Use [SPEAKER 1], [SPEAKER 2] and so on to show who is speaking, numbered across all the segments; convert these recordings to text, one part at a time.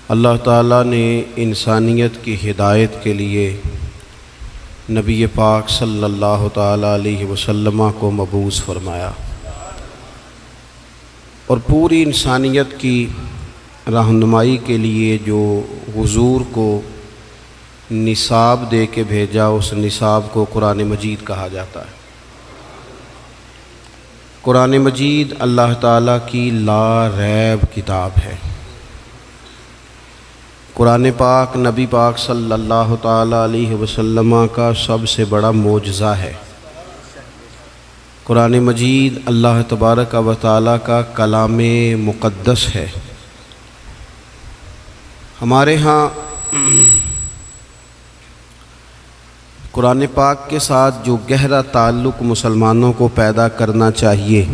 [SPEAKER 1] اللہ تعالیٰ نے انسانیت کی ہدایت کے لیے نبی پاک صلی اللہ تعالیٰ علیہ وسلم کو مبعوث فرمایا اور پوری انسانیت کی رہنمائی کے لیے جو حضور کو نصاب دے کے بھیجا، اس نصاب کو قرآن مجید کہا جاتا ہے۔ قرآن مجید اللہ تعالیٰ کی لا ریب کتاب ہے۔ قرآن پاک نبی پاک صلی اللہ تعالیٰ علیہ وسلم کا سب سے بڑا معجزہ ہے۔ قرآن مجید اللہ تبارک و تعالیٰ کا کلام مقدس ہے۔ ہمارے ہاں قرآن پاک کے ساتھ جو گہرا تعلق مسلمانوں کو پیدا کرنا چاہیے،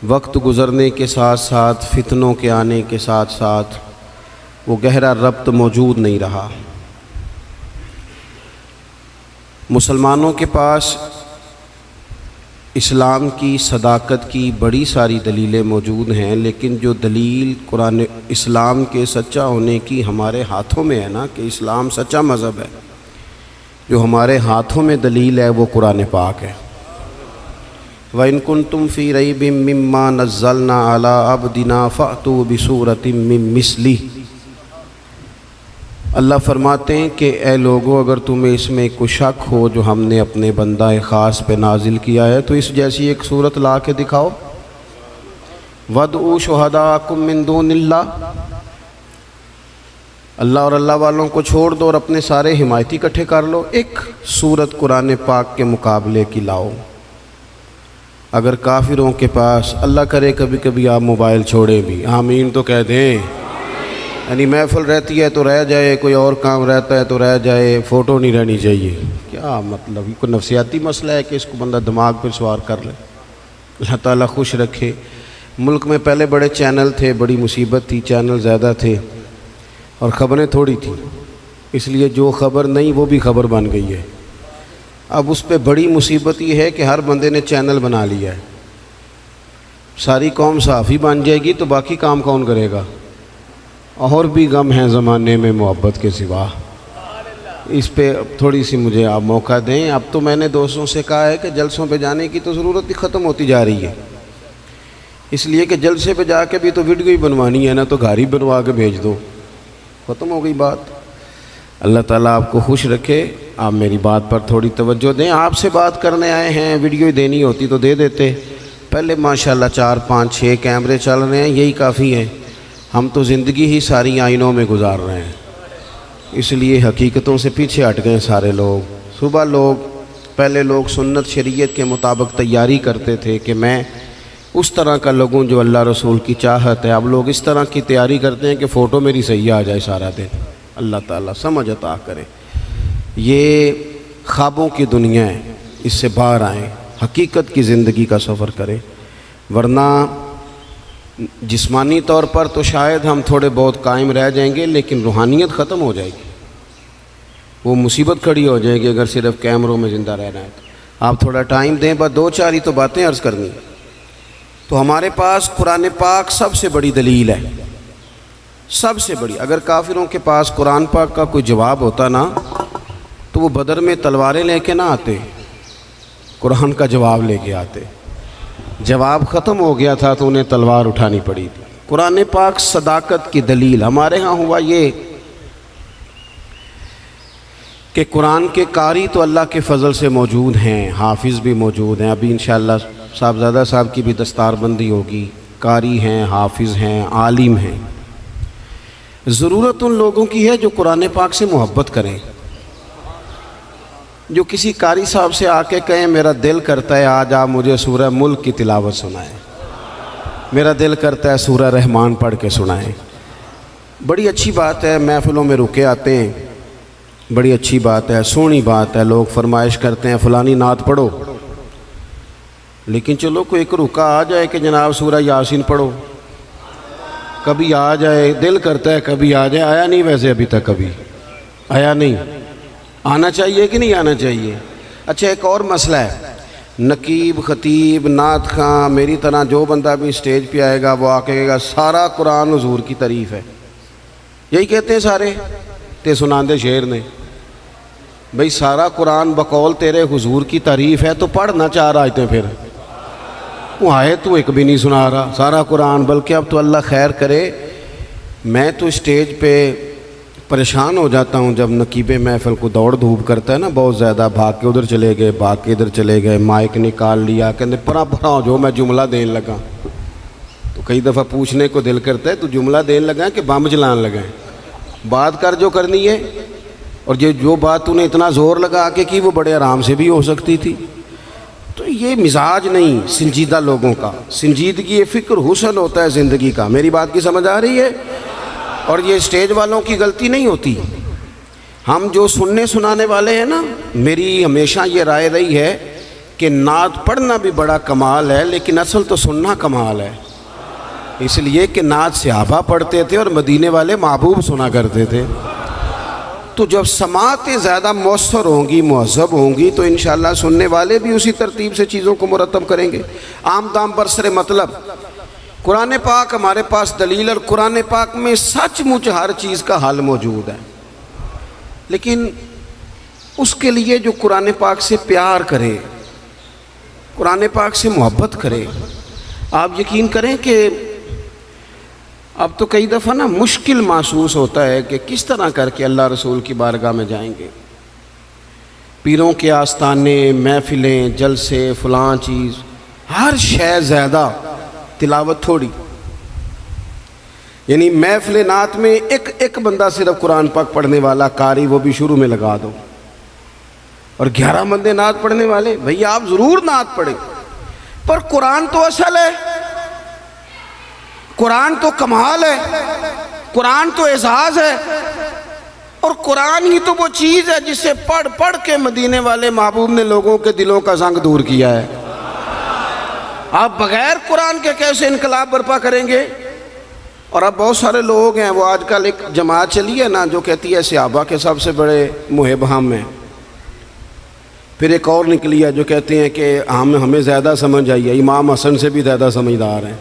[SPEAKER 1] وقت گزرنے کے ساتھ ساتھ، فتنوں کے آنے کے ساتھ ساتھ وہ گہرا ربط موجود نہیں رہا۔ مسلمانوں کے پاس اسلام کی صداقت کی بڑی ساری دلیلیں موجود ہیں، لیکن جو دلیل قرآن اسلام کے سچا ہونے کی ہمارے ہاتھوں میں ہے نا، کہ اسلام سچا مذہب ہے، جو ہمارے ہاتھوں میں دلیل ہے وہ قرآن پاک ہے۔ وَإِن كُنتُمْ فِي رَيْبٍ مِّمَّا نَزَّلْنَا عَلَىٰ عَبْدِنَا فَأْتُوا بِسُورَةٍ مِّن مِّثْلِهِ۔ اللہ فرماتے ہیں کہ اے لوگو، اگر تمہیں اس میں کوئی شک ہو جو ہم نے اپنے بندہ خاص پہ نازل کیا ہے تو اس جیسی ایک صورت لا کے دکھاؤ۔ وَادْعُوا شُهَدَاءَكُم مِّن دُونِ اللَّهِ، اللہ اور اللہ والوں کو چھوڑ دو اور اپنے سارے حمایتی اکٹھے کر لو، ایک صورت قرآن پاک کے مقابلے کی لاؤ۔ اگر کافروں کے پاس، اللہ کرے کبھی کبھی آپ موبائل چھوڑیں بھی، آمین تو کہہ دیں، یعنی محفل رہتی ہے تو رہ جائے، کوئی اور کام رہتا ہے تو رہ جائے، فوٹو نہیں رہنی چاہیے۔ کیا مطلب، یہ کوئی نفسیاتی مسئلہ ہے کہ اس کو بندہ دماغ پر سوار کر لے؟ اللہ تعالیٰ خوش رکھے۔ ملک میں پہلے بڑے چینل تھے، بڑی مصیبت تھی، چینل زیادہ تھے اور خبریں تھوڑی تھیں، اس لیے جو خبر نہیں وہ بھی خبر بن گئی ہے۔ اب اس پہ بڑی مصیبت یہ ہے کہ ہر بندے نے چینل بنا لیا ہے۔ ساری قوم صحافی بن جائے گی تو باقی کام کون کرے گا؟ اور بھی غم ہیں زمانے میں محبت کے سوا۔ اس پہ تھوڑی سی مجھے آپ موقع دیں۔ اب تو میں نے دوستوں سے کہا ہے کہ جلسوں پہ جانے کی تو ضرورت ہی ختم ہوتی جا رہی ہے، اس لیے کہ جلسے پہ جا کے بھی تو ویڈیو ہی بنوانی ہے نا، تو گھر ہی بنوا کے بھیج دو، ختم ہو گئی بات۔ اللہ تعالیٰ آپ کو خوش رکھے۔ آپ میری بات پر تھوڑی توجہ دیں۔ آپ سے بات کرنے آئے ہیں، ویڈیو ہی دینی ہوتی تو دے دیتے۔ پہلے ماشاءاللہ 4 5 6 کیمرے چل رہے ہیں، یہی کافی ہیں۔ ہم تو زندگی ہی ساری آئینوں میں گزار رہے ہیں، اس لیے حقیقتوں سے پیچھے ہٹ گئے سارے لوگ۔ صبح پہلے لوگ سنت شریعت کے مطابق تیاری کرتے تھے کہ میں اس طرح کا لوگوں جو اللہ رسول کی چاہت ہے۔ اب لوگ اس طرح کی تیاری کرتے ہیں کہ فوٹو میری صحیح آ جائے سارا دن۔ اللہ تعالیٰ سمجھ عطا کرے۔ یہ خوابوں کی دنیا ہے، اس سے باہر آئیں، حقیقت کی زندگی کا سفر کریں، ورنہ جسمانی طور پر تو شاید ہم تھوڑے بہت قائم رہ جائیں گے، لیکن روحانیت ختم ہو جائے گی، وہ مصیبت کھڑی ہو جائے گی اگر صرف کیمروں میں زندہ رہنا ہے۔ تو آپ تھوڑا ٹائم دیں، بس 2 4 ہی تو باتیں عرض کرنی۔ تو ہمارے پاس قرآن پاک سب سے بڑی دلیل ہے، سب سے بڑی۔ اگر کافروں کے پاس قرآن پاک کا کوئی جواب ہوتا نا تو وہ بدر میں تلواریں لے کے نہ آتے، قرآن کا جواب لے کے آتے۔ جواب ختم ہو گیا تھا تو انہیں تلوار اٹھانی پڑی تھی۔ قرآن پاک صداقت کی دلیل۔ ہمارے ہاں ہوا یہ کہ قرآن کے قاری تو اللہ کے فضل سے موجود ہیں، حافظ بھی موجود ہیں۔ ابھی انشاءاللہ صاحبزادہ صاحب کی بھی دستار بندی ہوگی۔ قاری ہیں، حافظ ہیں، عالم ہیں۔ ضرورت ان لوگوں کی ہے جو قرآن پاک سے محبت کریں، جو کسی قاری صاحب سے آ کے کہیں میرا دل کرتا ہے آج آپ مجھے سورہ ملک کی تلاوت سنائیں، میرا دل کرتا ہے سورہ رحمان پڑھ کے سنائیں۔ بڑی اچھی بات ہے، محفلوں میں رکے آتے ہیں، بڑی اچھی بات ہے، سونی بات ہے، لوگ فرمائش کرتے ہیں فلانی نعت پڑھو، لیکن چلو کوئی ایک رکا آ جائے کہ جناب سورہ یاسین پڑھو، کبھی آ جائے، دل کرتا ہے کبھی آ جائے۔ آیا نہیں ویسے ابھی تک، کبھی آیا نہیں۔ آنا چاہیے کہ نہیں آنا چاہیے؟ اچھا ایک اور مسئلہ ہے، نقیب، خطیب، نعت خواں، میری طرح جو بندہ بھی اسٹیج پہ آئے گا وہ آ کے کہے گا سارا قرآن حضور کی تعریف ہے، یہی کہتے ہیں سارے تے سناندے شعر نے، بھئی سارا قرآن بقول تیرے حضور کی تعریف ہے تو پڑھ نہ 4 آیتیں پھر، وہ آئے تو ایک بھی نہیں سنا رہا سارا قرآن۔ بلکہ اب تو اللہ خیر کرے، میں تو اسٹیج پہ پریشان ہو جاتا ہوں جب نقیب محفل کو دوڑ دھوپ کرتا ہے نا بہت زیادہ، بھاگ کے ادھر چلے گئے، بھاگ کے ادھر چلے گئے، مائک نکال لیا، کہتے پرا ہو جو میں جملہ دین لگا، تو کئی دفعہ پوچھنے کو دل کرتا ہے تو جملہ دین لگا کہ بم جلان لگا، بات کر جو کرنی ہے، اور جو بات تو نے اتنا زور لگا کے کی وہ بڑے آرام سے بھی ہو سکتی تھی۔ تو یہ مزاج نہیں سنجیدہ لوگوں کا، سنجیدگی فکر حسن ہوتا ہے زندگی کا۔ میری بات کی سمجھ آ رہی ہے؟ اور یہ اسٹیج والوں کی غلطی نہیں ہوتی، ہم جو سننے سنانے والے ہیں نا، میری ہمیشہ یہ رائے رہی ہے کہ نعت پڑھنا بھی بڑا کمال ہے لیکن اصل تو سننا کمال ہے، اس لیے کہ نعت صحابہ پڑھتے تھے اور مدینے والے محبوب سنا کرتے تھے۔ تو جب سماعتیں زیادہ مؤثر ہوں گی، مہذب ہوں گی، تو انشاءاللہ سننے والے بھی اسی ترتیب سے چیزوں کو مرتب کریں گے۔ عام دام برسر مطلب قرآن پاک ہمارے پاس دلیل، اور قرآن پاک میں سچ مچ ہر چیز کا حل موجود ہے، لیکن اس کے لیے جو قرآن پاک سے پیار کرے، قرآن پاک سے محبت کرے، آپ یقین کریں کہ اب تو کئی دفعہ نا مشکل محسوس ہوتا ہے کہ کس طرح کر کے اللہ رسول کی بارگاہ میں جائیں گے۔ پیروں کے آستانے، محفلیں، جلسے، فلاں چیز، ہر شے زیادہ، تلاوت تھوڑی۔ یعنی محفل نعت میں ایک بندہ صرف قرآن پاک پڑھنے والا قاری، وہ بھی شروع میں لگا دو، اور 11 بندے نعت پڑھنے والے۔ بھئی آپ ضرور نعت پڑھیں، پر قرآن تو اصل ہے، قرآن تو کمال ہے، قرآن تو اعزاز ہے، اور قرآن ہی تو وہ چیز ہے جسے پڑھ پڑھ کے مدینے والے محبوب نے لوگوں کے دلوں کا زنگ دور کیا ہے۔ آپ بغیر قرآن کے کیسے انقلاب برپا کریں گے؟ اور اب بہت سارے لوگ ہیں، وہ آج کل ایک جماعت چلی ہے نا جو کہتی ہے صحابہ کے سب سے بڑے محب ہم ہیں، پھر ایک اور نکلی ہے جو کہتے ہیں کہ ہمیں زیادہ سمجھ آئی ہے، امام حسن سے بھی زیادہ سمجھدار ہیں،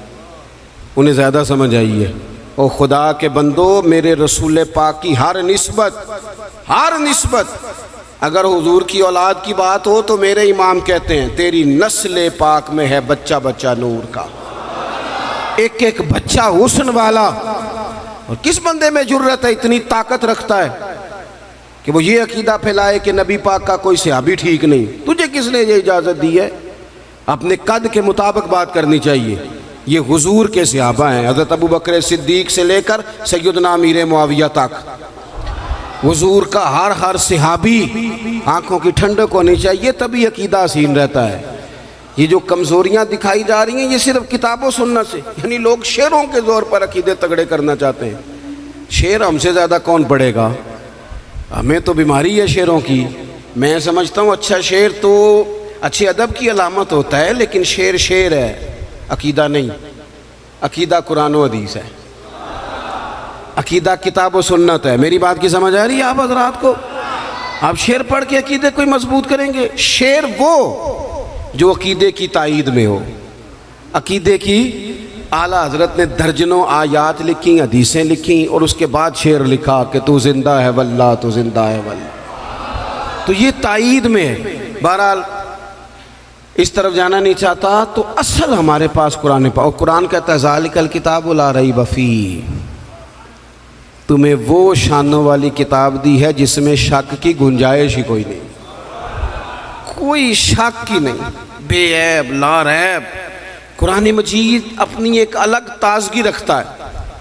[SPEAKER 1] انہیں زیادہ سمجھ آئی ہے۔ اور خدا کے بندو، میرے رسول پاک کی ہر نسبت اگر حضور کی اولاد کی بات ہو تو میرے امام کہتے ہیں تیری نسل پاک میں ہے بچہ بچہ نور کا، ایک ایک بچہ حسن والا۔ اور کس بندے میں جرت ہے، اتنی طاقت رکھتا ہے کہ وہ یہ عقیدہ پھیلائے کہ نبی پاک کا کوئی صحابی ٹھیک نہیں؟ تجھے کس نے یہ اجازت دی ہے؟ اپنے قد کے مطابق بات کرنی چاہیے۔ یہ حضور کے صحابہ ہیں، حضرت ابو بکر صدیق سے لے کر سیدنا امیر معاویہ تک، حضور کا ہر صحابی آنکھوں کی ٹھنڈک ہونی چاہیے، تبھی عقیدہ حسین رہتا ہے۔ یہ جو کمزوریاں دکھائی جا رہی ہیں یہ صرف کتاب و سنت سے، یعنی لوگ شعروں کے زور پر عقیدے تگڑے کرنا چاہتے ہیں۔ شعر ہم سے زیادہ کون پڑھے گا؟ ہمیں تو بیماری ہے شعروں کی۔ میں سمجھتا ہوں اچھا شعر تو اچھے ادب کی علامت ہوتا ہے، لیکن شعر ہے، عقیدہ نہیں۔ عقیدہ قرآن و حدیث ہے، عقیدہ کتاب و سنت ہے۔ میری بات کی سمجھ آ رہی ہے آپ حضرات کو؟ آپ شعر پڑھ کے عقیدے کوئی مضبوط کریں گے؟ شعر وہ جو عقیدے کی تائید میں ہو، عقیدے کی اعلیٰ حضرت نے درجنوں آیات لکھی، حدیثیں لکھی، اور اس کے بعد شعر لکھا کہ تو زندہ ہے واللہ، تو زندہ ہے واللہ، تو یہ تائید میں ہے۔ بہرحال اس طرف جانا نہیں چاہتا، تو اصل ہمارے پاس قرآن پاک، اور قرآن کہتا ہے ذالک الکتاب لا ریب فیہ، تمہیں وہ شانوں والی کتاب دی ہے جس میں شک کی گنجائش ہی کوئی نہیں، کوئی شک ہی نہیں، بے عیب لا ریب۔ قرآن مجید اپنی ایک الگ تازگی رکھتا ہے،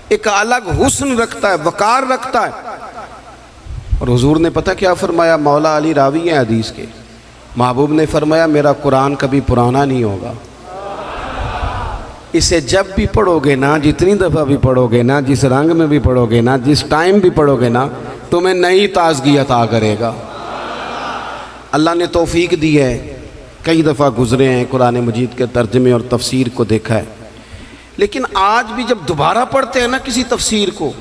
[SPEAKER 1] ایک الگ حسن رکھتا ہے، وقار رکھتا ہے۔ اور حضور نے پتہ کیا فرمایا؟ مولا علی راوی ہیں حدیث کے، محبوب نے فرمایا میرا قرآن کبھی پرانا نہیں ہوگا، اسے جب بھی پڑھو گے نا، جتنی دفعہ بھی پڑھو گے نا، جس رنگ میں بھی پڑھو گے نا، جس ٹائم بھی پڑھو گے نا، تمہیں نئی تازگی عطا کرے گا۔ اللہ نے توفیق دی ہے، کئی دفعہ گزرے ہیں، قرآن مجید کے ترجمے اور تفسیر کو دیکھا ہے، لیکن آج بھی جب دوبارہ پڑھتے ہیں نا کسی تفسیر کو،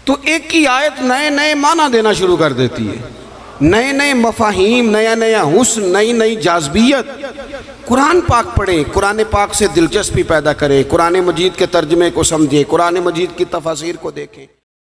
[SPEAKER 1] تو ایک ہی آیت نئے معنی دینا شروع کر دیتی ہے، نئے مفاہیم، نیا حسن، نئی جاذبیت۔ قرآن پاک پڑھیں، قرآن پاک سے دلچسپی پیدا کریں، قرآن مجید کے ترجمے کو سمجھیں، قرآن مجید کی تفاسیر کو دیکھیں۔